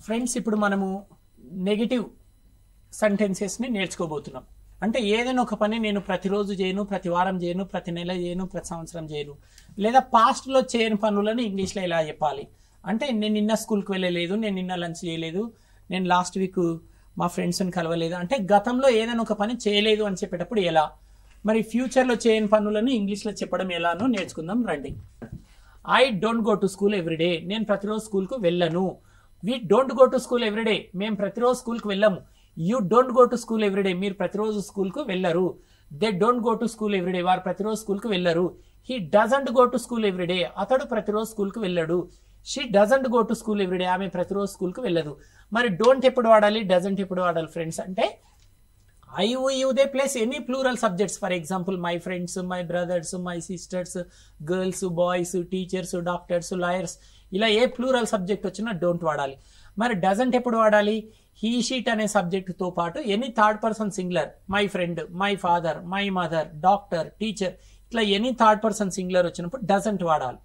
Friends ఇప్పుడు మనము negative సెంటెన్సెస్ని నేర్చుకోబోతున్నాం. అంటే ఏదైనా ఒక పని నేను ప్రతిరోజు చేయను, ప్రతి వారం చేయను, ప్రతి నెల చేయను, ప్రతి సంవత్సరం చేయను, లేదా పాస్ట్లో చేయని పనులను ఇంగ్లీష్లో ఎలా చెప్పాలి అంటే నేను నిన్న స్కూల్కి వెళ్ళలేదు, నేను నిన్న లంచ్ చేయలేదు, నేను లాస్ట్ వీక్ మా ఫ్రెండ్స్ని కలవలేదు, అంటే గతంలో ఏదైనా ఒక పని చేయలేదు అని చెప్పేటప్పుడు ఎలా, మరి ఫ్యూచర్లో చేయని పనులను ఇంగ్లీష్లో చెప్పడం ఎలానో నేర్చుకుందాం రండి. I don't go to school everyday, నేను ప్రతిరోజు స్కూల్కు వెళ్ళను. We don't go to school everyday, మేము ప్రతిరోజు స్కూల్కి వెళ్ళము. You don't go to school everyday, మీరు ప్రతిరోజు స్కూల్కు వెళ్ళరు. They don't go to school everyday, వారు ప్రతిరోజు స్కూల్కి వెళ్ళరు. He doesn't go to school everyday, అతడు ప్రతిరోజు స్కూల్కి వెళ్ళడు. She doesn't go to school everyday, ఆమె ప్రతిరోజు స్కూల్కి వెళ్ళదు. మరి డోంట్ ఎప్పుడు వాడాలి, డజంట్ ఎప్పుడు వాడాలి ఫ్రెండ్స్ అంటే I you they place any plural subjects. For example my friends, my brothers, my sisters, girls, boys, teachers, doctors, lawyers, ఇలా ఏ ప్లూరల్ సబ్జెక్ట్ వచ్చినా డోంట్ వాడాలి. మరి డజంట్ ఎప్పుడు వాడాలి, హీ షీట్ అనే సబ్జెక్టుతో పాటు any third person singular, my friend, my father, my mother, doctor, teacher, ఇట్లా ఎనీ థర్డ్ పర్సన్ సింగులర్ వచ్చినప్పుడు డజంట్ వాడాలి.